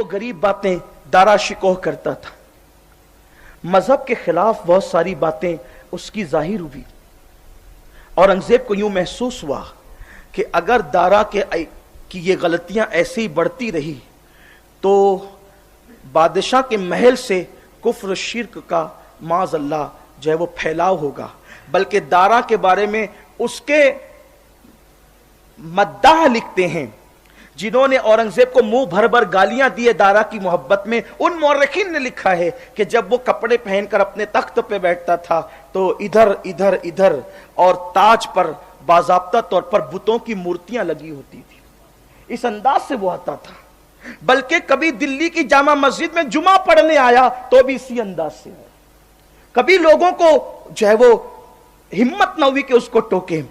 तो गरीब बातें दारा शिकोह करता था, मजहब के खिलाफ बहुत सारी बातें उसकी जाहिर हुई। औरंगजेब को यूं महसूस हुआ कि अगर दारा की ये गलतियां ऐसे ही बढ़ती रही तो बादशाह के महल से कुफ्र शिर्क का माज़ अल्लाह जो है वो फैलाव होगा। बल्कि दारा के बारे में उसके मद्दाह लिखते हैं जिन्होंने औरंगजेब को मुंह भर भर गालियां दी दारा की मोहब्बत में, उन मौरखीन ने लिखा है कि जब वो कपड़े पहनकर अपने तख्त पे बैठता था तो इधर इधर इधर और ताज पर बाज़ाब्ता तौर पर बुतों की मूर्तियां लगी होती थी। इस अंदाज से वो आता था। बल्कि कभी दिल्ली की जामा मस्जिद में जुमा पढ़ने आया तो भी इसी अंदाज से आया। कभी लोगों को जो है वो हिम्मत न हुई कि उसको टोके।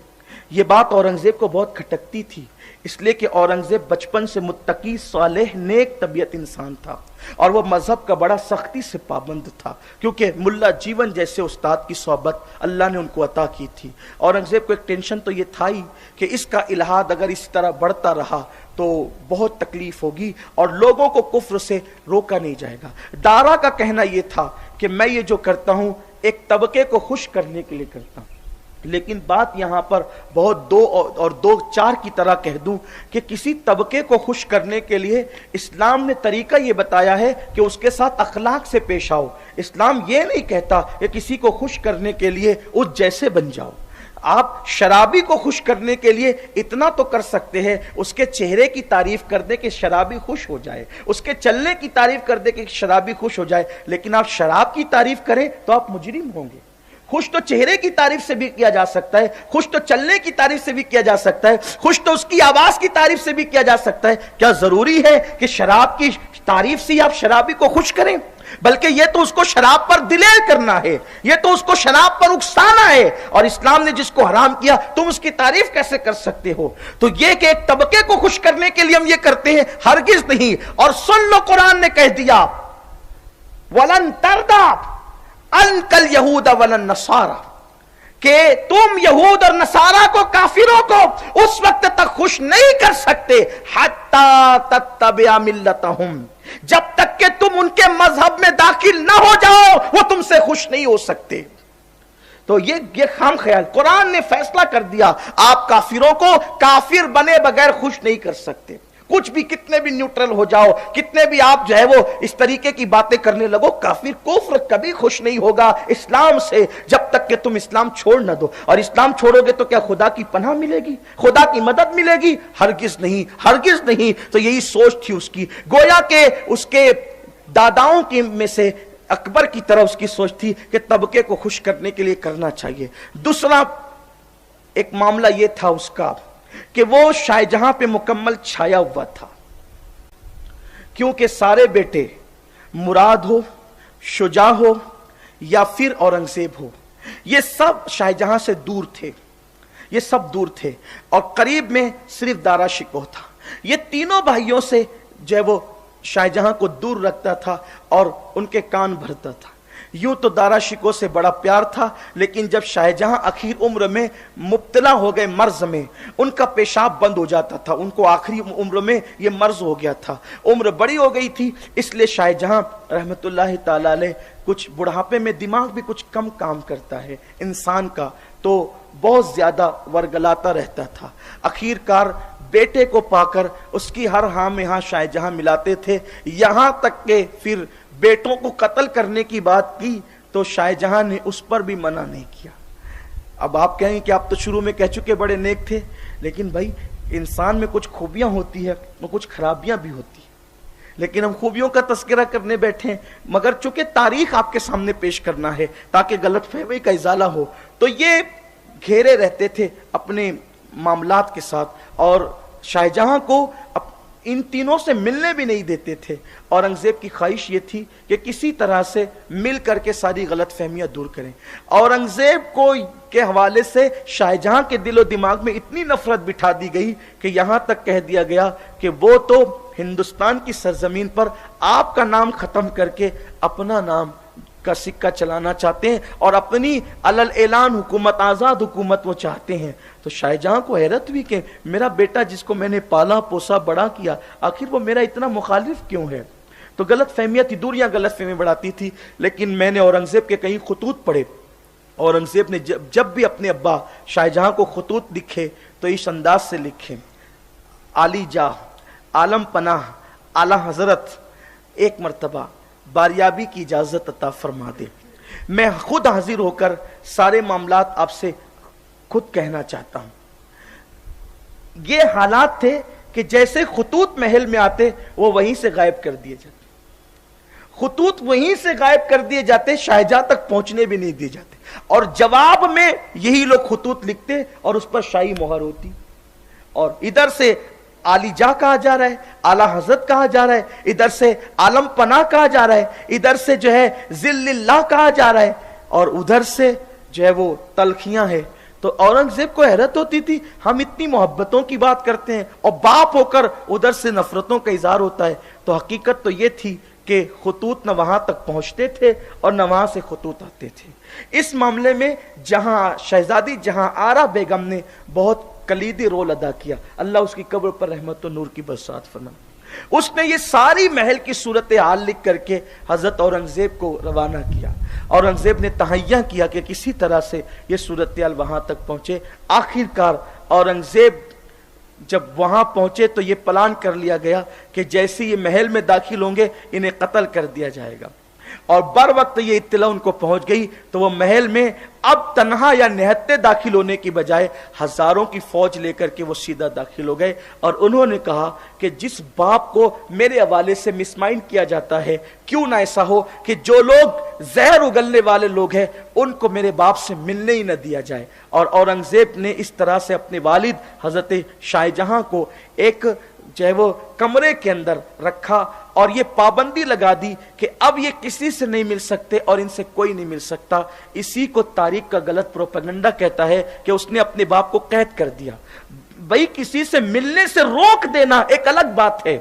ये बात औरंगजेब को बहुत खटकती थी, इसलिए कि औरंगजेब बचपन से मुत्तकी सालेह नेक तबीयत इंसान था और वो मजहब का बड़ा सख्ती से पाबंद था, क्योंकि मुल्ला जीवन जैसे उस्ताद की सोहबत अल्लाह ने उनको अता की थी। औरंगजेब को एक टेंशन तो ये था ही कि इसका इल्हाद अगर इस तरह बढ़ता रहा तो बहुत तकलीफ होगी और लोगों को कुफ्र से रोका नहीं जाएगा। दारा का कहना यह था कि मैं ये जो करता हूं एक तबके को खुश करने के लिए करता हूं, लेकिन बात यहां पर बहुत दो चार की तरह कह दूं कि किसी तबके को खुश करने के लिए इस्लाम ने तरीका यह बताया है कि उसके साथ अखलाक से पेश आओ। इस्लाम ये नहीं कहता कि किसी को खुश करने के लिए उस जैसे बन जाओ। आप शराबी को खुश करने के लिए इतना तो कर सकते हैं, उसके चेहरे की तारीफ कर दे कि शराबी खुश हो जाए, उसके चलने की तारीफ कर दे कि शराबी खुश हो जाए, लेकिन आप शराब की तारीफ करें तो आप मुजरिम होंगे। खुश तो चेहरे की तारीफ से भी किया जा सकता है, खुश तो चलने की तारीफ से भी किया जा सकता है, खुश तो उसकी आवाज की तारीफ से भी किया जा सकता है। क्या जरूरी है कि शराब की तारीफ से आप शराबी को खुश करें? बल्कि यह तो उसको शराब पर दिलेर करना है, यह तो उसको शराब पर उकसाना है। और इस्लाम ने जिसको हराम किया तुम उसकी तारीफ कैसे कर सकते हो? तो यह कि एक तबके को खुश करने के लिए हम ये करते हैं, हरगिज नहीं। और सुन लो, कुरान ने कह दिया वलन तरदा अनकल यहूद वलन नसारा, कि तुम यहूद और नसारा को, काफिरों को उस वक्त तक खुश नहीं कर सकते हत्ता तत्तबिया मिल्लतहुम, जब तक कि तुम उनके मजहब में दाखिल ना हो जाओ वो तुमसे खुश नहीं हो सकते। तो ये खाम ख्याल कुरान ने फैसला कर दिया, आप काफिरों को काफिर बने बगैर खुश नहीं कर सकते। कुछ भी, कितने भी न्यूट्रल हो जाओ, कितने भी आप जो है वो इस तरीके की बातें करने लगो, काफिर कुफ्र कभी खुश नहीं होगा इस्लाम से जब तक कि तुम इस्लाम छोड़ ना दो। और इस्लाम छोड़ोगे तो क्या खुदा की पनाह मिलेगी, खुदा की मदद मिलेगी? हरगिज नहीं, हरगिज नहीं। तो यही सोच थी उसकी, गोया के उसके दादाओं की में से अकबर की तरह उसकी सोच थी कि तबके को खुश करने के लिए करना चाहिए। दूसरा एक मामला यह था उसका कि वो शाहजहां पे मुकम्मल छाया हुआ था, क्योंकि सारे बेटे मुराद हो, शुजा हो या फिर औरंगजेब हो, ये सब शाहजहां से दूर थे, ये सब दूर थे। और करीब में सिर्फ दारा शिकोह था। ये तीनों भाइयों से जो है वो शाहजहां को दूर रखता था और उनके कान भरता था। यूं तो दारा शिकोह से बड़ा प्यार था, लेकिन जब शाहजहां आखिर उम्र में मुब्तला हो गए मर्ज में, उनका पेशाब बंद हो जाता था, उनको आखिरी उम्र में ये मर्ज हो गया था, उम्र बड़ी हो गई थी, इसलिए शाहजहां रहमतुल्लाह ताला अलैह, कुछ बुढ़ापे में दिमाग भी कुछ कम काम करता है इंसान का, तो बहुत ज्यादा वर्गलाता रहता था। आखिरकार बेटे को पाकर उसकी हर हाँ में हाँ शाहजहां मिलाते थे, यहां तक के फिर बेटों को कत्ल करने की बात की तो शाहजहां ने उस पर भी मना नहीं किया। अब आप कहेंगे कि आप तो शुरू में कह चुके बड़े नेक थे, लेकिन भाई इंसान में कुछ खूबियां होती है और कुछ खराबियां भी होती है, लेकिन हम खूबियों का तस्करा करने बैठे हैं, मगर चूंकि तारीख आपके सामने पेश करना है ताकि गलतफहमी का इजाला हो, तो ये घेरे रहते थे अपने मामलात के साथ और शाहजहां को इन तीनों से मिलने भी नहीं देते थे। औरंगजेब की ख्वाहिश ये थी कि किसी तरह से मिल करके सारी गलत फहमियां दूर करें। औरंगजेब को के हवाले से शाहजहां के दिलो दिमाग में इतनी नफरत बिठा दी गई कि यहां तक कह दिया गया कि वो तो हिंदुस्तान की सरजमीन पर आपका नाम खत्म करके अपना नाम का सिक्का चलाना चाहते हैं और अपनी अलल ऐलान हुकूमत, आजाद हुकूमत वो चाहते हैं। तो शाहजहां को हैरत हुई कि मेरा बेटा जिसको मैंने पाला पोसा बड़ा किया, आखिर वो मेरा इतना मुखालिफ क्यों है? تو غلط فہمیاں تھی، دوریاں غلط فہمی بڑھاتی تھی. لیکن میں نے اورنگزیب کے کئی خطوط پڑھے. اورنگزیب نے جب بھی اپنے ابا شاہ جہاں کو خطوط لکھے تو اس انداز سے لکھے: عالی جاہ، عالم پناہ، اعلی حضرت، ایک مرتبہ باریابی کی اجازت عطا فرما دے. میں خود حاضر ہو کر سارے معاملات آپ سے خود کہنا چاہتا ہوں. یہ حالات تھے کہ جیسے خطوط محل میں آتے وہ وہیں سے غائب کر دیے جاتے، خطوط وہیں سے غائب کر دیے جاتے، شاہجہاں تک پہنچنے بھی نہیں دیے جاتے، اور جواب میں یہی لوگ خطوط لکھتے اور اس پر شاہی مہر ہوتی. اور ادھر سے عالی جاہ کہا جا رہا ہے، اعلی حضرت کہا جا رہا ہے، ادھر سے عالم پناہ کہا جا رہا ہے، ادھر سے جو ہے ذل اللہ کہا جا رہا ہے، اور ادھر سے جو ہے وہ تلخیاں ہیں. تو اورنگزیب کو حیرت ہوتی تھی، ہم اتنی محبتوں کی بات کرتے ہیں اور باپ ہو کر ادھر سے نفرتوں کا اظہار ہوتا ہے. تو حقیقت تو یہ تھی کہ خطوط نہ وہاں تک پہنچتے تھے اور نہ وہاں سے خطوط آتے تھے. اس معاملے میں جہاں شہزادی جہاں آرا بیگم نے بہت کلیدی رول ادا کیا، اللہ اس کی قبر پر رحمت و نور کی برسات فرمائے. اس نے یہ ساری محل کی صورتحال لکھ کر کے حضرت اورنگزیب کو روانہ کیا. اورنگزیب نے تہیہ کیا کہ کسی طرح سے یہ صورتحال وہاں تک پہنچے. آخر کار اورنگزیب جب وہاں پہنچے تو یہ پلان کر لیا گیا کہ جیسے یہ محل میں داخل ہوں گے انہیں قتل کر دیا جائے گا. اور بر وقت یہ اطلاع ان کو پہنچ گئی تو وہ محل میں اب تنہا یا نہتے داخل ہونے کی بجائے ہزاروں کی فوج لے کر کے وہ سیدھا داخل ہو گئے. اور انہوں نے کہا کہ جس باپ کو میرے حوالے سے مسمائنڈ کیا جاتا ہے، کیوں نہ ایسا ہو کہ جو لوگ زہر اگلنے والے لوگ ہیں ان کو میرے باپ سے ملنے ہی نہ دیا جائے. اور اورنگزیب نے اس طرح سے اپنے والد حضرت شاہ جہاں کو ایک جو ہے وہ کمرے کے اندر رکھا اور یہ پابندی لگا دی کہ اب یہ کسی سے نہیں مل سکتے اور ان سے کوئی نہیں مل سکتا. اسی کو تاریخ کا غلط پروپیگنڈا کہتا ہے کہ اس نے اپنے باپ کو قید کر دیا. بھئی کسی سے ملنے سے روک دینا ایک الگ بات ہے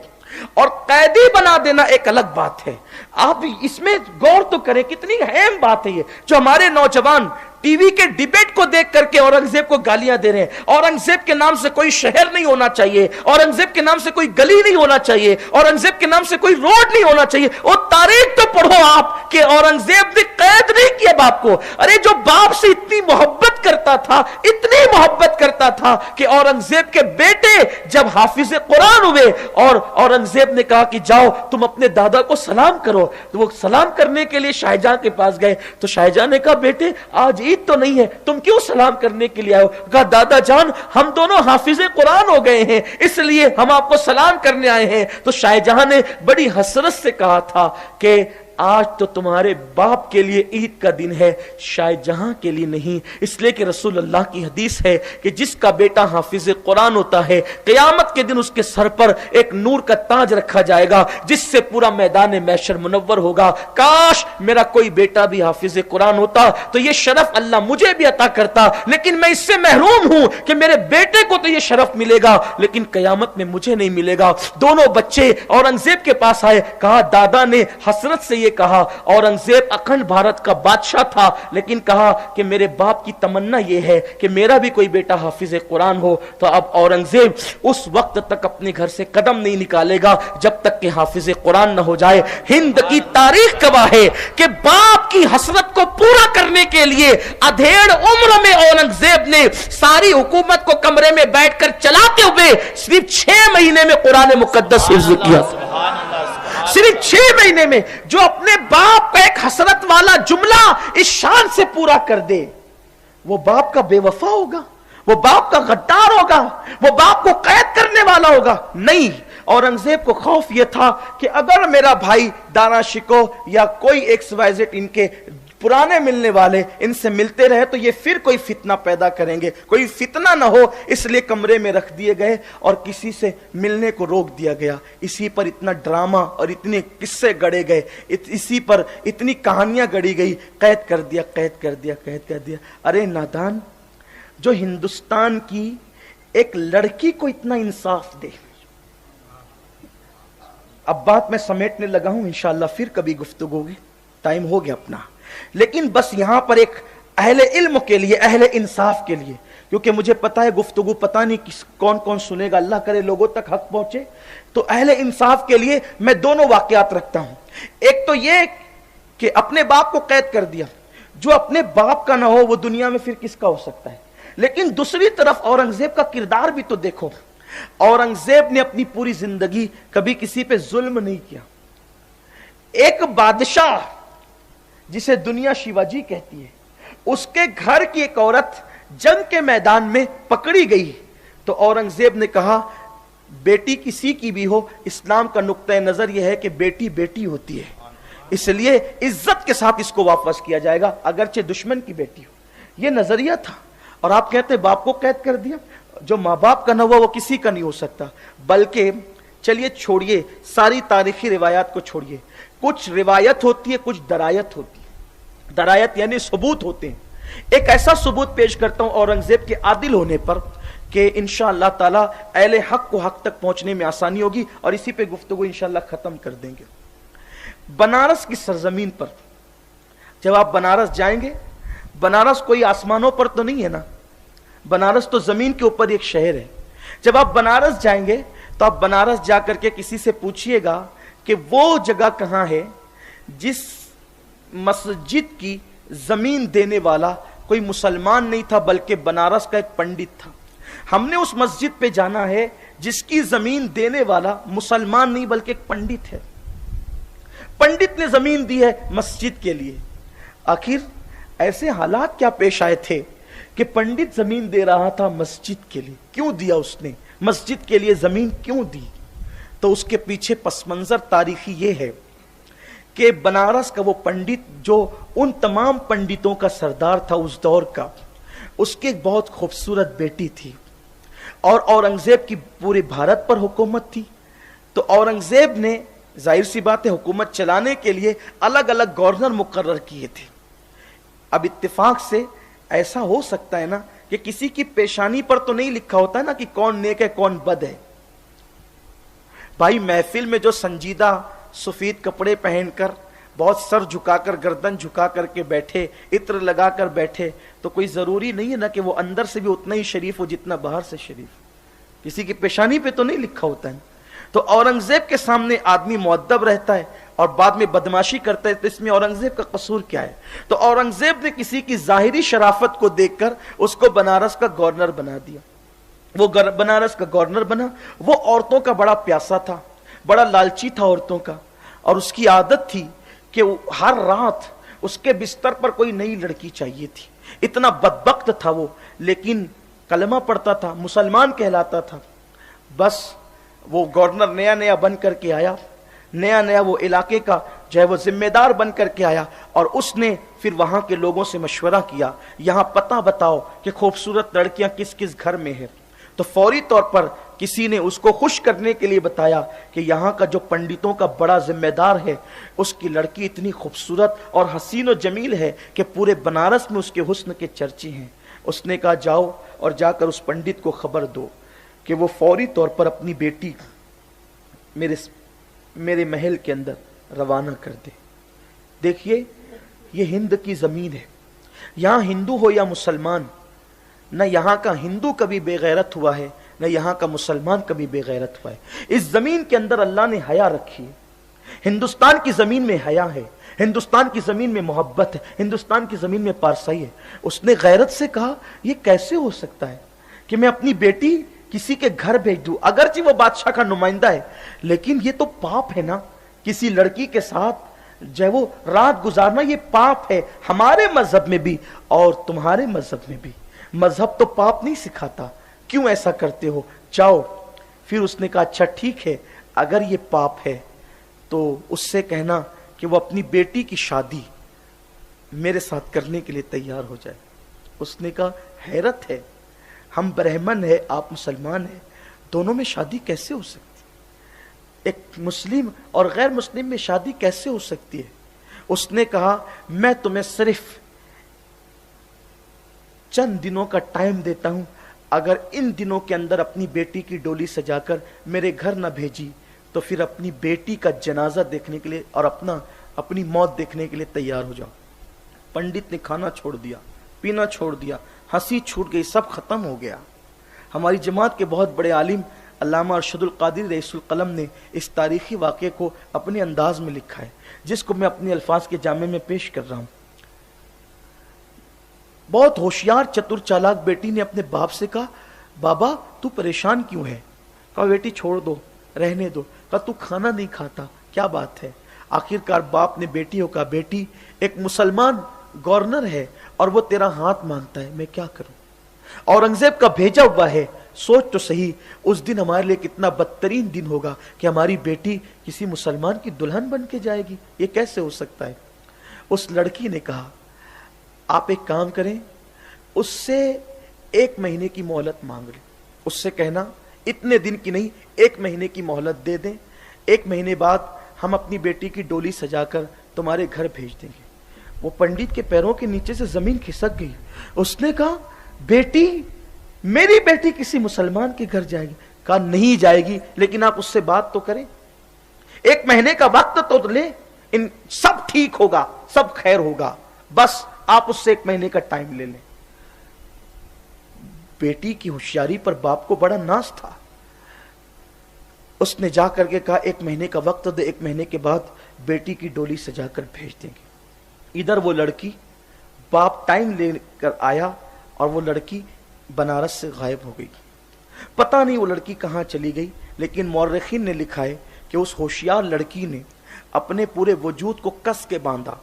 اور قیدی بنا دینا ایک الگ بات ہے. آپ اس میں غور تو کریں، کتنی اہم بات ہے یہ. جو ہمارے نوجوان ٹی وی کے ڈیبیٹ کو دیکھ کر کے اورنگزیب کو گالیاں دے رہے ہیں، اورنگزیب کے نام سے کوئی شہر نہیں ہونا چاہیے، اورنگزیب کے نام سے کوئی گلی نہیں ہونا چاہیے، اورنگزیب کے نام سے کوئی روڈ نہیں ہونا چاہیے. اور تاریخ تو پڑھو آپ کہ اورنگزیب نے قید نہیں کیا باپ کو. ارے جو باپ سے اتنی محبت کرتا تھا، اتنی محبت کرتا تھا کہ اورنگزیب کے بیٹے جب حافظ قرآن ہوئے اور اورنگزیب نے کہا کہ جاؤ تم اپنے دادا کو سلام کرو، تو وہ سلام کرنے کے لیے شاہجہاں کے پاس گئے. تو شاہجہاں نے کہا بیٹے آج عید تو نہیں ہے، تم کیوں سلام کرنے کے لیے آئے ہو؟ کہا دادا جان ہم دونوں حافظ قرآن ہو گئے ہیں اس لیے ہم آپ کو سلام کرنے آئے ہیں. تو شاہجہاں نے بڑی حسرت سے کہا تھا کہ آج تو تمہارے باپ کے لیے عید کا دن ہے، شاہجہاں کے لیے نہیں. اس لیے کہ رسول اللہ کی حدیث ہے کہ جس کا بیٹا حافظ قرآن ہوتا ہے قیامت کے دن اس کے سر پر ایک نور کا تاج رکھا جائے گا جس سے پورا میدان محشر منور ہوگا. کاش میرا کوئی بیٹا بھی حافظ قرآن ہوتا تو یہ شرف اللہ مجھے بھی عطا کرتا، لیکن میں اس سے محروم ہوں کہ میرے بیٹے کو تو یہ شرف ملے گا لیکن قیامت میں مجھے نہیں ملے گا. دونوں بچے اورنگزیب کے پاس آئے. کہا دادا نے حسرت سے یہ کہا، اورنگزیب اکھنڈ بھارت کا بادشاہ تھا لیکن کہا کہ میرے باپ کی تمنا یہ ہے کہ میرا بھی کوئی بیٹا حافظ قرآن ہو. تو اب اورنگزیب اس وقت تک اپنے گھر سے قدم نہیں نکالے گا جب تک کہ حافظ قرآن نہ ہو جائے. ہند کی تاریخ گواہ ہے کہ باپ کی حسرت کو پورا کرنے کے لیے ادھیڑ عمر میں اورنگزیب نے ساری حکومت کو کمرے میں بیٹھ کر چلاتے ہوئے صرف 6 مہینے میں قرآن مقدس حفظ کیا. صرف 6 مہینے میں. جو اپنے باپ کا ایک حسرت والا جملہ اس شان سے پورا کر دے وہ باپ کا بے وفا ہوگا، وہ باپ کا غدار ہوگا، وہ باپ کو قید کرنے والا ہوگا؟ نہیں. اورنگزیب کو خوف یہ تھا کہ اگر میرا بھائی دانا شکو یا کوئی ایکس وائی زیڈ ان کے پرانے ملنے والے ان سے ملتے رہے تو یہ پھر کوئی فتنہ پیدا کریں گے، کوئی فتنہ نہ ہو، اس لیے کمرے میں رکھ دیے گئے اور کسی سے ملنے کو روک دیا گیا. اسی پر اتنا ڈرامہ اور اتنے قصے گڑے گئے، اسی پر اتنی کہانیاں گڑی گئی. قید کر دیا، قید کر دیا، قید کر دیا. ارے نادان، جو ہندوستان کی ایک لڑکی کو اتنا انصاف دے. اب بات میں سمیٹنے لگا ہوں، انشاءاللہ پھر کبھی گفتگو ہوگی، ٹائم ہو گیا اپنا. لیکن بس یہاں پر ایک اہل علم کے لیے، اہل انصاف کے لیے क्योंकि मुझे पता है गुफ्तगू पता नहीं कौन कौन सुनेगा, अल्लाह करे लोगों तक हक पहुंचे। तो अहले इंसाफ के लिए मैं दोनों वाकयात रखता हूं। एक तो ये कि अपने बाप को कैद कर दिया, जो अपने बाप का ना हो वो दुनिया में फिर किसका हो सकता है। लेकिन दूसरी तरफ औरंगजेब का किरदार भी तो देखो। औरंगजेब ने अपनी पूरी जिंदगी कभी किसी पे जुल्म नहीं किया। एक बादशाह जिसे दुनिया शिवाजी कहती है, उसके घर की एक औरत जंग के मैदान में पकड़ी गई तो औरंगजेब ने कहा बेटी किसी की भी हो, इस्लाम का नुक्ता नजर यह है कि बेटी बेटी होती है, इसलिए इज्जत के साथ इसको वापस किया जाएगा अगरचे दुश्मन की बेटी हो। यह नजरिया था। और आप कहते हैं बाप को कैद कर दिया, जो माँ बाप का न हुआ वो किसी का नहीं हो सकता। बल्कि चलिए छोड़िए सारी तारीखी रिवायात को छोड़िए, कुछ रिवायत होती है, कुछ दरायत होती है। दरायत यानी सबूत होते हैं। एक ऐसा सबूत पेश करता हूं औरंगजेब के आदिल होने पर कि इंशाअल्लाह ताला अहले हक को हक तक पहुंचने में आसानी होगी, और इसी पे गुफ्तगू इंशाअल्लाह खत्म कर देंगे। बनारस की सरजमीन पर जब आप बनारस जाएंगे, बनारस कोई आसमानों पर तो नहीं है ना, बनारस तो जमीन के ऊपर एक शहर है। जब आप बनारस जाएंगे तो आप बनारस जाकर के किसी से पूछिएगा कि वो जगह कहां है जिस मस्जिद की जमीन देने वाला कोई मुसलमान नहीं था बल्कि बनारस का एक पंडित था। हमने उस मस्जिद पे जाना है जिसकी जमीन देने वाला मुसलमान नहीं बल्कि एक पंडित है। पंडित ने जमीन दी है मस्जिद के लिए। आखिर ऐसे हालात क्या पेश आए थे कि पंडित जमीन दे रहा था मस्जिद के लिए? क्यों दिया उसने? मस्जिद के लिए जमीन क्यों दी? तो उसके पीछे पस मंजर तारीखी ये है कि बनारस का वो पंडित जो उन तमाम पंडितों का सरदार था उस दौर का, उसकी एक बहुत खूबसूरत बेटी थी और औरंगजेब की पूरे भारत पर हुकूमत थी। तो औरंगजेब ने जाहिर सी बात है हुकूमत चलाने के लिए अलग अलग गवर्नर मुकर्रर किए थे। अब इत्तेफाक से ऐसा हो सकता है ना कि किसी की पेशानी पर तो नहीं लिखा होता ना कि कौन नेक है कौन बद है। भाई महफिल में जो संजीदा सफेद कपड़े पहनकर बहुत सर झुकाकर गर्दन झुका करके बैठे, इत्र लगाकर बैठे, तो कोई जरूरी नहीं है ना कि वो अंदर से भी उतना ही शरीफ हो जितना बाहर से शरीफ। किसी की पेशानी पे तो नहीं लिखा होता है। तो औरंगजेब के सामने आदमी मुअद्दब रहता है और बाद में बदमाशी करता है, तो इसमें औरंगजेब का कसूर क्या है? तो औरंगजेब ने किसी की जाहिरी शराफत को देखकर उसको बनारस का गवर्नर बना दिया। वो बनारस का गवर्नर बना। वो औरतों का बड़ा प्यासा था, बड़ा लालची था औरतों का, और उसकी आदत थी कि हर रात उसके बिस्तर पर कोई नई लड़की चाहिए थी। इतना बदबख्त था वो, लेकिन कलमा पढ़ता था, मुसलमान कहलाता था। बस वो गवर्नर नया नया बन करके आया, नया नया वो इलाके का जो है वो जिम्मेदार बन करके आया, और उसने फिर वहां के लोगों से मशवरा किया, यहां पता बताओ कि खूबसूरत लड़कियां किस किस घर में है। तो फौरी तौर पर किसी ने उसको खुश करने के लिए बताया कि यहाँ का जो पंडितों का बड़ा जिम्मेदार है उसकी लड़की इतनी खूबसूरत और हसीन व जमील है कि पूरे बनारस में उसके हुस्न के चर्चे हैं। उसने कहा जाओ और जाकर उस पंडित को खबर दो कि वो फौरी तौर पर अपनी बेटी मेरे महल के अंदर रवाना कर दे। देखिए ये हिंद की जमीन है, यहाँ हिंदू हो या मुसलमान, न यहाँ का हिंदू कभी बेगैरत हुआ है न यहाँ का मुसलमान कभी बेगैरत हुआ है। इस जमीन के अंदर अल्लाह ने हया रखी है। हिंदुस्तान की जमीन में हया है, हिंदुस्तान की जमीन में मोहब्बत है, हिंदुस्तान की जमीन में पारसाई है। उसने गैरत से कहा ये कैसे हो सकता है कि मैं अपनी बेटी किसी के घर भेज दूं, अगरचे वो बादशाह का नुमाइंदा है, लेकिन ये तो पाप है ना, किसी लड़की के साथ जो वो रात गुजारना ये पाप है हमारे मजहब में भी और तुम्हारे मजहब में भी। मजहब तो पाप नहीं सिखाता, क्यों ऐसा करते हो, जाओ। फिर उसने कहा अच्छा ठीक है, अगर ये पाप है तो उससे कहना कि वो अपनी बेटी की शादी मेरे साथ करने के लिए तैयार हो जाए। उसने कहा हैरत है, हम ब्राह्मण है आप मुसलमान है, दोनों में शादी कैसे हो सकती है? एक मुस्लिम और गैर मुस्लिम में शादी कैसे हो सकती है? उसने कहा मैं तुम्हें सिर्फ चंद दिनों का टाइम देता हूं, अगर इन दिनों के अंदर अपनी बेटी की डोली सजाकर मेरे घर न भेजी तो फिर अपनी बेटी का जनाजा देखने के लिए और अपनी मौत देखने के लिए तैयार हो जाओ। पंडित ने खाना छोड़ दिया, पीना छोड़ दिया, हंसी छूट गई, सब खत्म हो गया। हमारी जमात के बहुत बड़े आलिम अल्लामा अरशदुल कादिर रईसुल कलम ने इस तारीखी वाक़े को अपने अंदाज में लिखा है, जिसको मैं अपने अल्फाज के जामे में पेश कर रहा हूं। बहुत होशियार चतुर चालाक बेटी ने अपने बाप से कहा, बाबा तू परेशान क्यों है? कहा बेटी छोड़ दो, रहने दो। कहा तू खाना नहीं खाता, क्या बात है? आखिरकार बाप ने बेटी को कहा, बेटी एक मुसलमान गवर्नर है और वो तेरा हाथ मांगता है, मैं क्या करूं? औरंगजेब का भेजा हुआ है, सोच तो सही उस दिन हमारे लिए कितना बदतरीन दिन होगा कि हमारी बेटी किसी मुसलमान की दुल्हन बन के जाएगी, ये कैसे हो सकता है? उस लड़की ने कहा, आप एक काम करें, उससे 1 महीने की मोहलत मांग लें। उससे कहना इतने दिन की नहीं, 1 महीने की मोहलत दे दें, 1 महीने बाद हम अपनी बेटी की डोली सजाकर तुम्हारे घर भेज देंगे। वो पंडित के पैरों के नीचे से जमीन खिसक गई। उसने कहा, बेटी मेरी बेटी किसी मुसलमान के घर जाएगी? कहा नहीं जाएगी, लेकिन आप उससे बात तो करें, 1 महीने का वक्त तो ले, इन सब ठीक होगा, सब खैर होगा, बस आप उससे 1 महीने का टाइम ले लें। बेटी की होशियारी पर बाप को बड़ा नाज था। उसने जाकर के कहा 1 महीने का वक्त दे, 1 महीने के बाद बेटी की डोली सजाकर भेज देंगे। इधर वो लड़की, बाप टाइम लेकर आया और वो लड़की बनारस से गायब हो गई। पता नहीं वो लड़की कहां चली गई, लेकिन मौर्रिखीन ने लिखा है कि उस होशियार लड़की ने अपने पूरे वजूद को कस के बांधा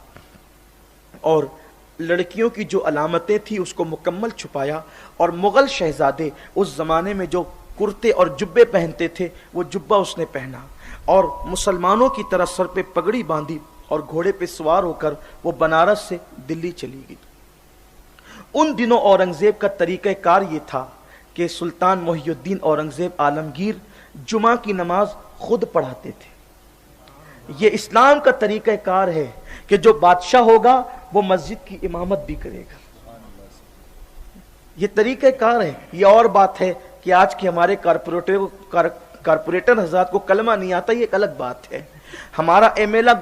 और लड़कियों की जो अलामतें थी उसको मुकम्मल छुपाया, और मुगल शहजादे उस जमाने में जो कुर्ते और जुब्बे पहनते थे वो जुब्बा उसने पहना और मुसलमानों की तरह सर पे पगड़ी बांधी और घोड़े पे सवार होकर वो बनारस से दिल्ली चली गई। उन दिनों औरंगजेब का तरीक़ाकार ये था कि सुल्तान मोहिउद्दीन औरंगजेब आलमगीर जुमा की नमाज खुद पढ़ाते थे। ये इस्लाम का तरीक़ाकार है कि जो बादशाह होगा वो मस्जिद की इमामत भी करेगा। ये तरीक़ाकार है। ये और बात है कि आज के हमारे कारपोरेटर हज़रात को कलमा नहीं आता, ये एक अलग बात है। हमारा एमएलए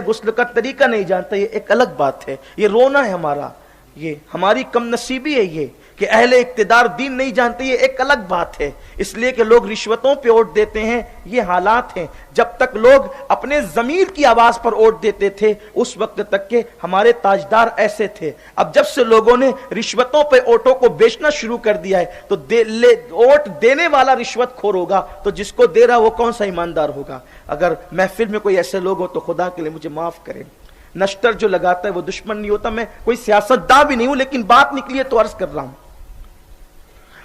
गुस्ल का तरीका नहीं जानता, ये एक अलग बात है। ये रोना है हमारा, ये हमारी कम नसीबी है ये कि अहले इक्तिदार दीन नहीं जानते, ये एक अलग बात है। इसलिए कि लोग रिश्वतों पे वोट देते हैं, ये हालात हैं। जब तक लोग अपने ज़मीर की आवाज़ पर वोट देते थे उस वक्त तक के हमारे ताजदार ऐसे थे। अब जब से लोगों ने रिश्वतों पे वोटों को बेचना शुरू कर दिया है तो वोट देने वाला रिश्वत खोर होगा, तो जिसको दे रहा वो कौन सा ईमानदार होगा? अगर महफिल में कोई ऐसे लोग हो तो खुदा के लिए मुझे माफ़ करें। नश्तर जो लगाता है वो दुश्मन नहीं होता। मैं कोई सियासतदान भी नहीं हूं, लेकिन बात निकली है तो अर्ज कर रहा हूं।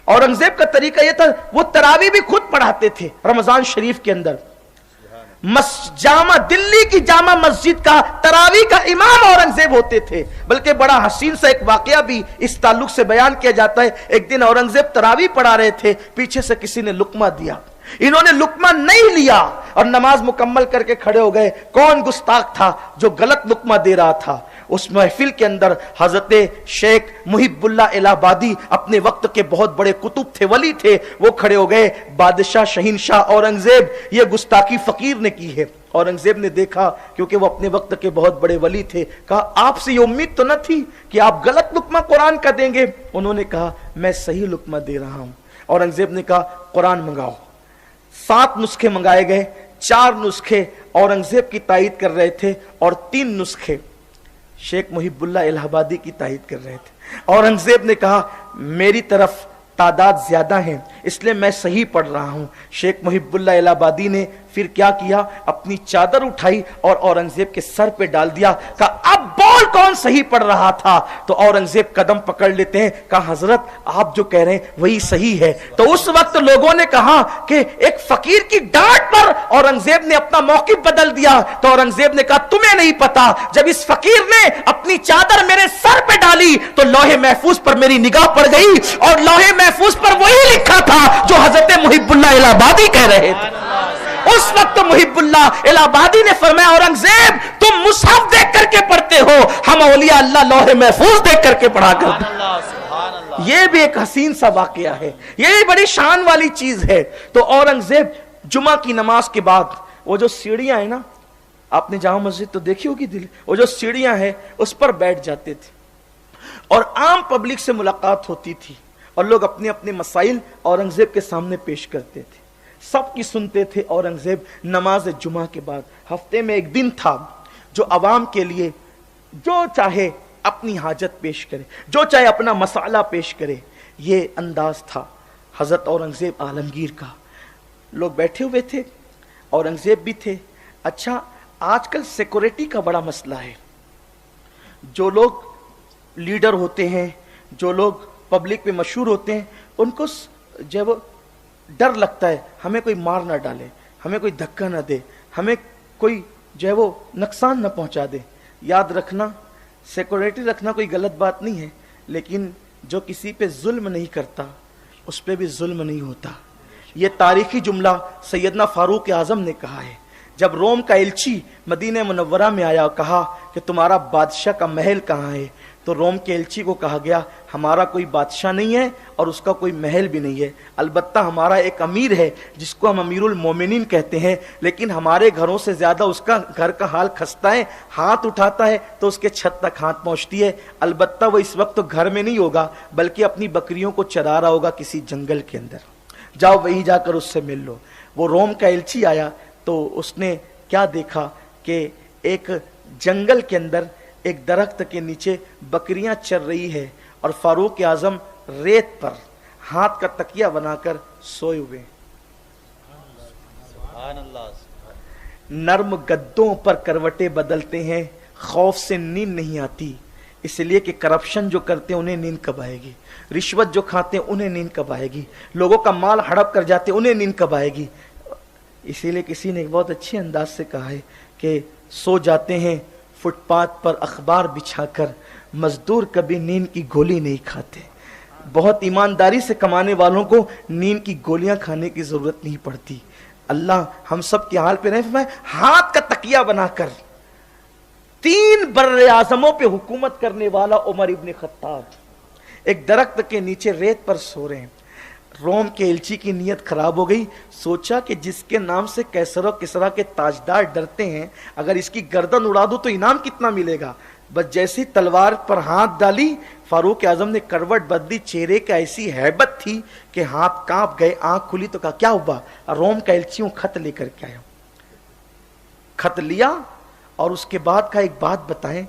औरंगजेब का तरीका यह था, वो तरावी भी खुद पढ़ाते थे रमजान शरीफ के अंदर। दिल्ली की जामा मस्जिद का तरावी का इमाम औरंगजेब होते थे। बल्कि बड़ा हसीन सा एक वाकया भी इस ताल्लुक से बयान किया जाता है। एक दिन औरंगजेब तरावी पढ़ा रहे थे, पीछे से किसी ने लुकमा दिया। इन्होंने लुकमा नहीं लिया और नमाज मुकम्मल करके खड़े हो गए। कौन गुस्ताख था जो गलत लुकमा दे रहा था? उस महफिल के अंदर हजरत शेख मुहिबुल्लाह इलाहाबादी, अपने वक्त के बहुत बड़े कुतुब थे, वली थे, वो खड़े हो गए। बादशाह शहीनशाह औरंगजेब, ये गुस्ताखी फकीर ने की है। औरंगजेब ने देखा, क्योंकि वो अपने वक्त के बहुत बड़े वली थे, कहा आपसे ये उम्मीद तो न थी कि आप गलत लुकमा कुरान का देंगे। उन्होंने कहा मैं सही लुकमा दे रहा हूं। औरंगजेब ने कहा कुरान मंगाओ। 7 नुस्खे मंगाए गए। 4 नुस्खे औरंगजेब की तायीद कर रहे थे और 3 नुस्खे शेख मुहिबुल्लाह इलाहाबादी की तायीद कर रहे थे। औरंगजेब ने कहा मेरी तरफ तादाद ज्यादा है, इसलिए मैं सही पढ़ रहा हूं। शेख मुहिबुल्लाह इलाहाबादी ने फिर क्या किया, अपनी चादर उठाई और औरंगजेब के सर पे डाल दिया। कहा अब बोल कौन सही पढ़ रहा था? तो औरंगजेब कदम पकड़ लेते हैं। कहा हजरत आप जो कह रहे हैं वही सही है। तो उस वक्त लोगों ने कहा कि एक फकीर की डांट पर औरंगजेब ने अपना मौकिफ बदल दिया। तो औरंगजेब ने कहा तुम्हें नहीं पता, जब इस फकीर ने अपनी चादर मेरे सर पे डाली तो लौहे महफूज पर मेरी निगाह पड़ गई और लौहे महफूज पर वही लिखा था जो हजरत मुहिबुल्लाह इलाहाबादी कह रहे थे। उस वक्त मुहिबुल्लाह इलाहाबादी ने फरमाया औरंगजेब तुम मुसहफ देख करके पढ़ते हो, हम औलिया अल्लाह लौहे महफूज देख करके पढ़ा करते। ये भी एक हसीन सा वाकया है, ये भी बड़ी शान वाली चीज है। तो औरंगजेब जुमा की नमाज के बाद वो जो सीढ़ियां है ना, आपने जामा मस्जिद तो देखी होगी दिल्ली, वो जो सीढ़ियां है उस पर बैठ जाते थे اور عام پبلک سے ملاقات ہوتی تھی اور لوگ اپنے اپنے مسائل اورنگزیب کے سامنے پیش کرتے تھے، سب کی سنتے تھے اورنگزیب۔ نماز جمعہ کے بعد ہفتے میں ایک دن تھا جو عوام کے لیے جو چاہے اپنی حاجت پیش کرے، جو چاہے اپنا مسئلہ پیش کرے، یہ انداز تھا حضرت اورنگزیب عالمگیر کا۔ لوگ بیٹھے ہوئے تھے، اورنگزیب بھی تھے۔ اچھا، آج کل سیکورٹی کا بڑا مسئلہ ہے۔ جو لوگ لیڈر ہوتے ہیں، جو لوگ پبلک میں مشہور ہوتے ہیں، ان کو جب ڈر لگتا ہے ہمیں کوئی مار نہ ڈالے، ہمیں کوئی دھکا نہ دے، ہمیں کوئی جو ہے وہ نقصان نہ پہنچا دے۔ یاد رکھنا، سیکورٹی رکھنا کوئی غلط بات نہیں ہے، لیکن جو کسی پہ ظلم نہیں کرتا اس پہ بھی ظلم نہیں ہوتا۔ یہ تاریخی جملہ سیدنا فاروق اعظم نے کہا ہے۔ جب روم کا ایلچی مدینہ منورہ میں آیا اور کہا کہ تمہارا بادشاہ کا محل کہاں ہے، تو روم کے ایلچی کو کہا گیا ہمارا کوئی بادشاہ نہیں ہے اور اس کا کوئی محل بھی نہیں ہے، البتہ ہمارا ایک امیر ہے جس کو ہم امیر المومنین کہتے ہیں، لیکن ہمارے گھروں سے زیادہ اس کا گھر کا حال خستہ ہے، ہاتھ اٹھاتا ہے تو اس کے چھت تک ہاتھ پہنچتی ہے۔ البتہ وہ اس وقت تو گھر میں نہیں ہوگا بلکہ اپنی بکریوں کو چرا رہا ہوگا کسی جنگل کے اندر، جاؤ وہیں جا کر اس سے مل لو۔ وہ روم کا ایلچی آیا تو اس نے کیا دیکھا کہ ایک جنگل کے اندر ایک درخت کے نیچے بکریاں چر رہی ہے اور فاروق اعظم ریت پر ہاتھ کا تکیہ بنا کر سوئے ہوئے۔ نرم گدوں پر کروٹیں بدلتے ہیں، خوف سے نیند نہیں آتی، اس لیے کہ کرپشن جو کرتے ہیں انہیں نیند کب آئے گی، رشوت جو کھاتے ہیں انہیں نیند کب آئے گی، لوگوں کا مال ہڑپ کر جاتے ہیں انہیں نیند کب آئے گی۔ اسی لیے کسی نے بہت اچھے انداز سے کہا ہے کہ سو جاتے ہیں فٹ پاتھ پر اخبار بچھا کر، مزدور کبھی نیند کی گولی نہیں کھاتے۔ بہت ایمانداری سے کمانے والوں کو نیند کی گولیاں کھانے کی ضرورت نہیں پڑتی۔ اللہ ہم سب کے حال پہ رحم فرمائے۔ ہاتھ کا تکیہ بنا کر 3 بر اعظموں پہ حکومت کرنے والا عمر ابن خطاب ایک درخت کے نیچے ریت پر سو رہے ہیں۔ روم کے ایلچی کی نیت خراب ہو گئی، سوچا کہ جس کے نام سے کیسر و کسرا کے تاجدار ڈرتے ہیں، اگر اس کی گردن اڑا دو تو انعام کتنا ملے گا۔ بس جیسی تلوار پر ہاتھ ڈالی، فاروق اعظم نے کروٹ بدلی، چہرے کا ایسی ہیبت تھی کہ ہاتھ کانپ گئے، آنکھ کھلی تو کہا کیا ہوا؟ روم کا ایلچیوں خط لے کر کے آیا۔ خط لیا اور اس کے بعد کا ایک بات بتائیں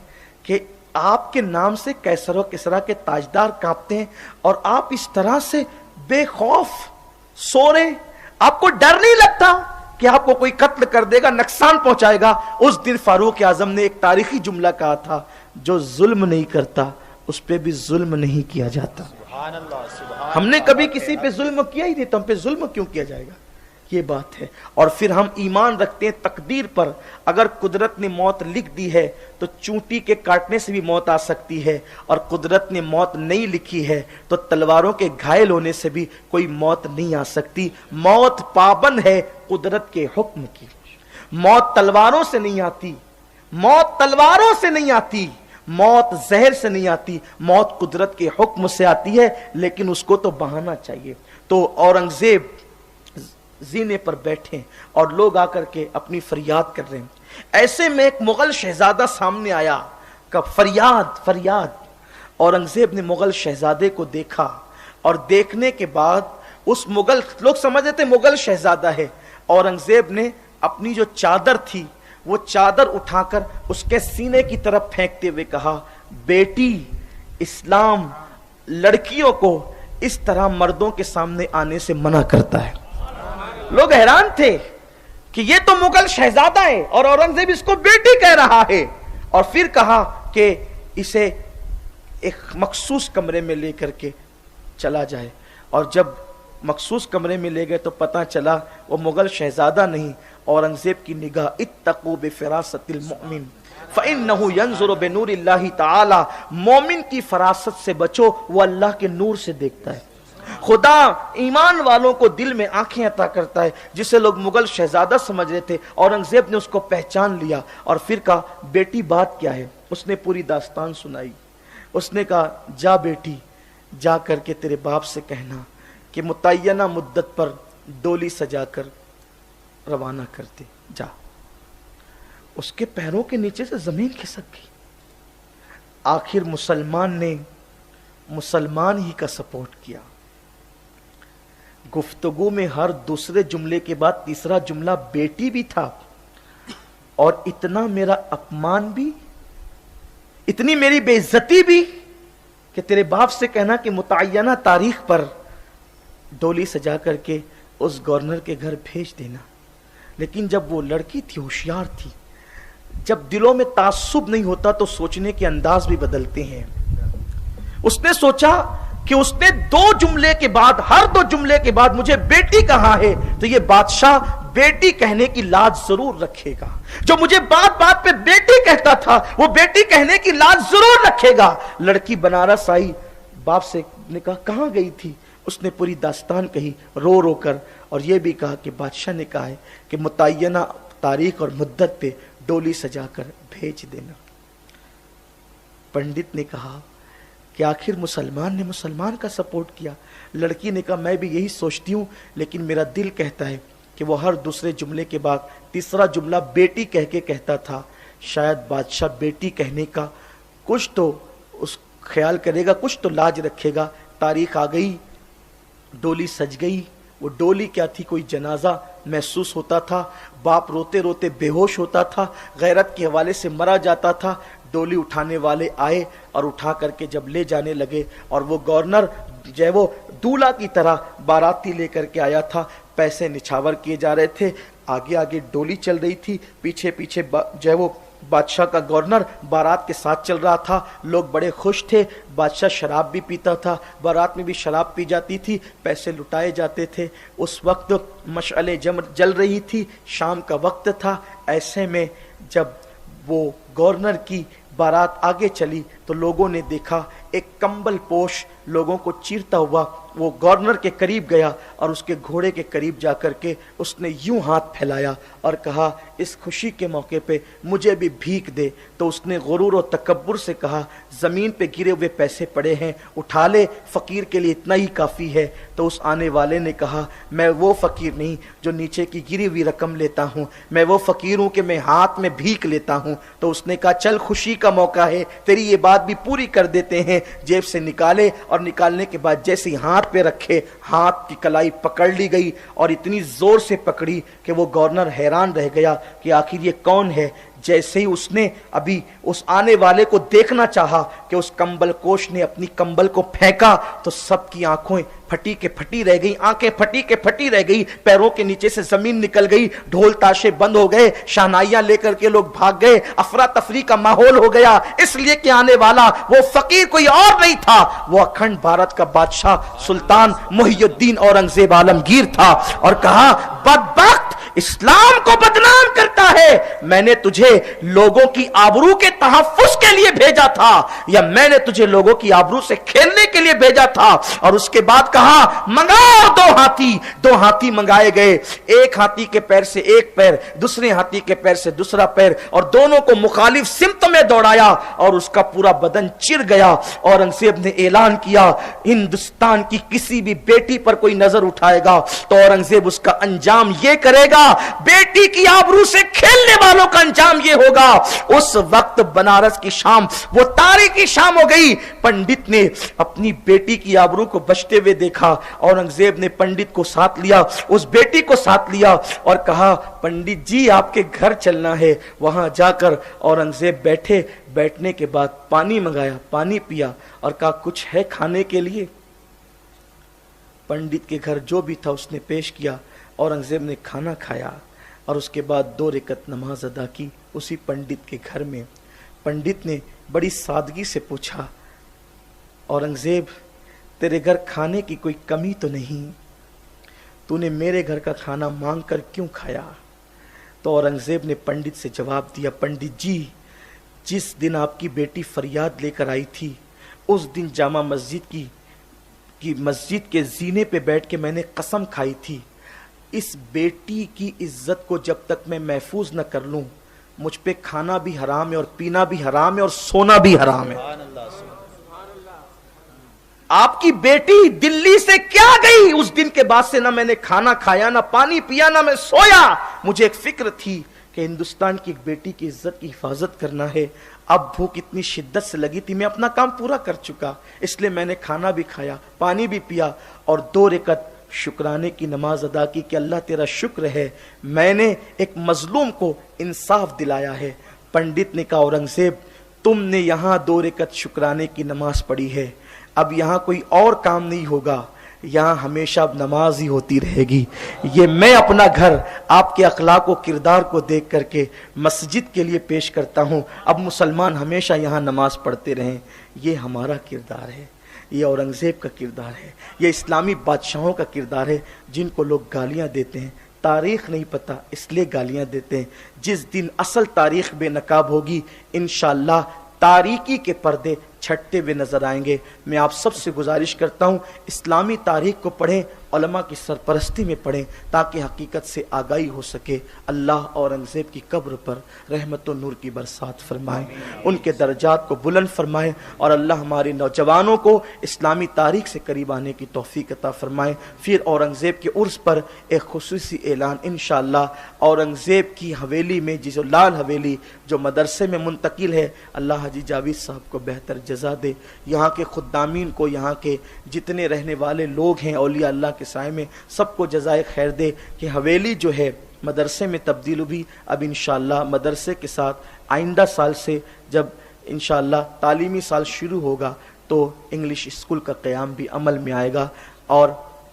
کہ آپ کے نام سے کیسر و کسرا کے تاجدار کانپتے ہیں اور آپ اس طرح سے بے خوف سو رہے، آپ کو ڈر نہیں لگتا کہ آپ کو کوئی قتل کر دے گا، نقصان پہنچائے گا؟ اس دن فاروق اعظم نے ایک تاریخی جملہ کہا تھا، جو ظلم نہیں کرتا اس پہ بھی ظلم نہیں کیا جاتا۔ ہم نے کبھی کسی پہ ظلم کیا ہی نہیں تو ہم پہ ظلم کیوں کیا جائے گا؟ یہ بات ہے۔ اور پھر ہم ایمان رکھتے ہیں تقدیر پر، اگر قدرت نے موت لکھ دی ہے تو چونٹی کے کاٹنے سے بھی موت آ سکتی ہے، اور قدرت نے موت نہیں لکھی ہے تو تلواروں کے گھائل ہونے سے بھی کوئی موت نہیں آ سکتی۔ موت پابند ہے قدرت کے حکم کی، موت تلواروں سے نہیں آتی، موت تلواروں سے نہیں آتی، موت زہر سے نہیں آتی، موت قدرت کے حکم سے آتی ہے، لیکن اس کو تو بہانا چاہیے۔ تو اورنگزیب زینے پر بیٹھے اور لوگ آ کر کے اپنی فریاد کر رہے ہیں۔ ایسے میں ایک مغل شہزادہ سامنے آیا کہ فریاد فریاد۔ اورنگزیب نے مغل شہزادے کو دیکھا اور دیکھنے کے بعد اس مغل، لوگ سمجھتے تھے مغل شہزادہ ہے، اورنگزیب نے اپنی جو چادر تھی وہ چادر اٹھا کر اس کے سینے کی طرف پھینکتے ہوئے کہا، بیٹی، اسلام لڑکیوں کو اس طرح مردوں کے سامنے آنے سے منع کرتا ہے۔ لوگ حیران تھے کہ یہ تو مغل شہزادہ ہے اور اورنگزیب اس کو بیٹی کہہ رہا ہے، اور پھر کہا کہ اسے ایک مخصوص کمرے میں لے کر کے چلا جائے۔ اور جب مخصوص کمرے میں لے گئے تو پتہ چلا وہ مغل شہزادہ نہیں، اورنگزیب کی نگاہ اتقوا بفراست المؤمن فإنه ينظر بنور اللہ تعالی، مومن کی فراست سے بچو، وہ اللہ کے نور سے دیکھتا ہے۔ خدا ایمان والوں کو دل میں آنکھیں عطا کرتا ہے، جسے لوگ مغل شہزادہ سمجھ رہے تھے، اورنگزیب نے اس کو پہچان لیا اور پھر کہا، بیٹی بات کیا ہے؟ اس نے پوری داستان سنائی۔ اس نے کہا، جا بیٹی، جا کر کے تیرے باپ سے کہنا کہ متعینہ مدت پر ڈولی سجا کر روانہ کرتے، جا۔ اس کے پیروں کے نیچے سے زمین کھسک گئی۔ आखिर मुसलमान ने मुसलमान ही का सपोर्ट किया। गुफ्तगू में हर दूसरे जुमले के बाद तीसरा जुमला बेटी भी था, और इतना मेरा अपमान भी, इतनी मेरी बेइज्जती भी कि तेरे बाप से कहना कि मुतय्यना तारीख पर डोली सजा करके उस गवर्नर के घर भेज देना। लेकिन जब वो लड़की थी, होशियार थी, जब दिलों में तासुब नहीं होता तो सोचने के अंदाज भी बदलते हैं। उसने सोचा कि उसने दो जुमले के बाद, हर दो जुमले के बाद मुझे बेटी कहा है, तो ये बादशाह बेटी कहने की लाज जरूर रखेगा। जो मुझे बात बात पे बेटी कहता था, वो बेटी कहने की लाज जरूर रखेगा। लड़की बनारस आई, बाप से ने कहा कहां गई थी? उसने पूरी दास्तान कही रो रो कर, और ये भी कहा कि बादशाह ने कहा है कि मुतय्यना तारीख और मुद्दत पे डोली सजाकर भेज देना। पंडित ने कहा कि आखिर मुसलमान ने मुसलमान का सपोर्ट किया। लड़की ने कहा मैं भी यही सोचती हूँ, लेकिन मेरा दिल कहता है कि वो हर दूसरे जुमले के बाद तीसरा जुमला बेटी कह के कहता था। शायद बादशाह बेटी कहने का कुछ तो उस ख्याल करेगा, कुछ तो लाज रखेगा। तारीख आ गई, डोली सज गई। वो डोली क्या थी, कोई जनाजा महसूस होता था। बाप रोते रोते बेहोश होता था, गैरत के हवाले से मरा जाता था। डोली उठाने वाले आए और उठा करके जब ले जाने लगे, और वो गवर्नर जो है वो दूल्हा की तरह बाराती लेकर के आया था। पैसे निछावर किए जा रहे थे, आगे आगे डोली चल रही थी, पीछे पीछे जो है वो बादशाह का गवर्नर बारात के साथ चल रहा था। लोग बड़े खुश थे। बादशाह शराब भी पीता था, बारात में भी शराब पी जाती थी, पैसे लुटाए जाते थे। उस वक्त मशअले जल रही थी, शाम का वक्त था। ऐसे में जब वो गवर्नर की बारात आगे चली तो लोगों ने देखा एक कंबल पोश लोगों को चीरता हुआ वो गवर्नर के करीब गया, और उसके घोड़े के करीब जाकर के उसने यूं हाथ फैलाया और कहा इस खुशी के मौके पे मुझे भी भीख दे। तो उसने गुरूर और तकब्बुर से कहा जमीन पे गिरे हुए पैसे पड़े हैं, उठा ले, फकीर के लिए इतना ही काफी है। तो उस आने वाले ने कहा मैं वो फकीर नहीं जो नीचे की गिरी हुई रकम लेता हूँ, मैं वो फकीर हूँ कि मैं हाथ में भीख लेता हूँ। तो उसने कहा चल खुशी का मौका है, तेरी ये बात भी पूरी कर देते हैं। जेब से निकाले, और निकालने के बाद जैसे ही हाथ पे रखे, हाथ की कलाई पकड़ ली गई, और इतनी जोर से पकड़ी कि वो गवर्नर हैरान रह गया कि आखिर ये कौन है। जैसे ही उसने अभी उस आने वाले को देखना चाहा कि उस कंबल कोश ने अपनी कंबल को फेंका, तो सबकी आंखें फटी के फटी रह गई, आंखें फटी के फटी रह गई, पैरों के नीचे से जमीन निकल गई, ढोल ताशे बंद हो गए, शहनाइयां लेकर के लोग भाग गए, अफरा तफरी का माहौल हो गया। इसलिए कि आने वाला वो फकीर कोई और नहीं था, वो अखंड भारत का बादशाह सुल्तान मुहियुद्दीन औरंगजेब आलमगीर था। और कहा बदबख्त इस्लाम को बदनाम करता है, मैंने तुझे लोगों की आबरू के तहफ्फुज के लिए भेजा था, या मैंने तुझे लोगों की आबरू से खेलने के लिए भेजा था। और उसके बाद कहा मंगाओ दो हाथी मंगाए गए, एक हाथी के पैर से एक पैर, दूसरे हाथी के पैर से दूसरा पैर, और दोनों को मुखालिफ सिमत में दौड़ाया, और उसका पूरा बदन चिर गया। औरंगजेब ने ऐलान किया हिंदुस्तान की किसी भी बेटी पर कोई नजर उठाएगा तो औरंगजेब उसका अंजाम ये करेगा, बेटी की आबरू से खेलने वालों का अंजाम ये होगा। उस वक्त बनारस की शाम वो तारीखी शाम हो गई। पंडित ने अपनी बेटी की आबरू को बचते हुए देखा। औरंगजेब ने पंडित को साथ लिया, उस बेटी को साथ लिया, और कहा पंडित जी आपके घर चलना है। वहां जाकर औरंगजेब बैठे, बैठने के बाद पानी मंगाया, पानी पिया, और कहा कुछ है खाने के लिए। पंडित के घर जो भी था उसने पेश किया। औरंगजेब ने खाना खाया, और उसके बाद 2 रकअत नमाज अदा की उसी पंडित के घर में। पंडित ने बड़ी सादगी से पूछा औरंगजेब तेरे घर खाने की कोई कमी तो नहीं, तूने मेरे घर का खाना मांग कर क्यों खाया? तो औरंगजेब ने पंडित से जवाब दिया पंडित जी जिस दिन आपकी बेटी फरियाद लेकर आई थी उस दिन जामा मस्जिद की मस्जिद के जीने पे बैठ के मैंने कसम खाई थी इस बेटी की इज्जत को जब तक मैं महफूज न कर लूं मुझ पे खाना भी हराम है और पीना भी हराम है और सोना भी हराम है। आपकी बेटी दिल्ली से क्या गई? उस दिन के बाद से ना मैंने खाना खाया, ना पानी पिया, ना मैं सोया। मुझे एक फिक्र थी کہ ہندوستان کی ایک بیٹی کی عزت کی حفاظت کرنا ہے. اب بھوک اتنی شدت سے لگی تھی، میں اپنا کام پورا کر چکا، اس لیے میں نے کھانا بھی کھایا، پانی بھی پیا اور 2 رکعت شکرانے کی نماز ادا کی کہ اللہ تیرا شکر ہے میں نے ایک مظلوم کو انصاف دلایا ہے. پنڈت نے کہا اورنگزیب تم نے یہاں 2 رکعت شکرانے کی نماز پڑھی ہے، اب یہاں کوئی اور کام نہیں ہوگا، یہاں ہمیشہ اب نماز ہی ہوتی رہے گی. یہ میں اپنا گھر آپ کے اخلاق و کردار کو دیکھ کر کے مسجد کے لیے پیش کرتا ہوں، اب مسلمان ہمیشہ یہاں نماز پڑھتے رہیں. یہ ہمارا کردار ہے، یہ اورنگزیب کا کردار ہے، یہ اسلامی بادشاہوں کا کردار ہے جن کو لوگ گالیاں دیتے ہیں. تاریخ نہیں پتہ اس لیے گالیاں دیتے ہیں. جس دن اصل تاریخ بے نقاب ہوگی انشاءاللہ تاریکی کے پردے چھٹتے ہوئے نظر آئیں گے. میں آپ سب سے گزارش کرتا ہوں اسلامی تاریخ کو پڑھیں، علماء کی سرپرستی میں پڑھیں تاکہ حقیقت سے آگاہی ہو سکے. اللہ اورنگزیب کی قبر پر رحمت و نور کی برسات فرمائے، ان کے درجات کو بلند فرمائے اور اللہ ہمارے نوجوانوں کو اسلامی تاریخ سے قریب آنے کی توفیق عطا فرمائے. پھر اورنگزیب کے عرس پر ایک خصوصی اعلان انشاءاللہ اورنگزیب کی حویلی میں جو لال حویلی جو مدرسے میں منتقل ہے، اللہ حاجی جاوید صاحب کو بہتر جزا دے، یہاں کے خدامین کو، یہاں کے جتنے رہنے والے لوگ ہیں اولیاء اللہ کے سائے میں سب کو جزائے خیر دے کہ حویلی جو ہے مدرسے میں تبدیل ہوئی. اب انشاءاللہ مدرسے کے ساتھ آئندہ سال سے جب انشاءاللہ تعلیمی سال شروع ہوگا تو انگلش اسکول کا قیام بھی عمل میں آئے گا اور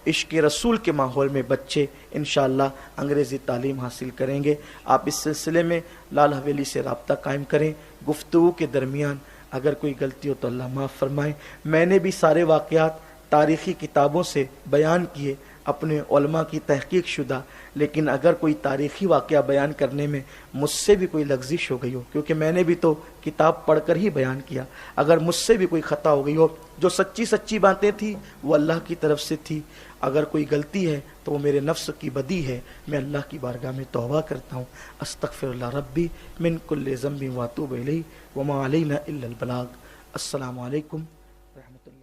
عشق رسول کے ماحول میں بچے انشاءاللہ انگریزی تعلیم حاصل کریں گے. آپ اس سلسلے میں لال حویلی سے رابطہ قائم کریں. گفتگو کے درمیان اگر کوئی غلطی ہو تو اللہ معاف فرمائے. میں نے بھی سارے واقعات تاریخی کتابوں سے بیان کیے اپنے علماء کی تحقیق شدہ، لیکن اگر کوئی تاریخی واقعہ بیان کرنے میں مجھ سے بھی کوئی لغزش ہو گئی ہو، کیونکہ میں نے بھی تو کتاب پڑھ کر ہی بیان کیا، اگر مجھ سے بھی کوئی خطا ہو گئی ہو، جو سچی باتیں تھیں وہ اللہ کی طرف سے تھی، اگر کوئی غلطی ہے تو وہ میرے نفس کی بدی ہے، میں اللہ کی بارگاہ میں توبہ کرتا ہوں. استغفر اللہ ربی من کل ذنب واتوب الیہ وما علینا الا البلاغ. السلام علیکم ورحمۃ اللہ.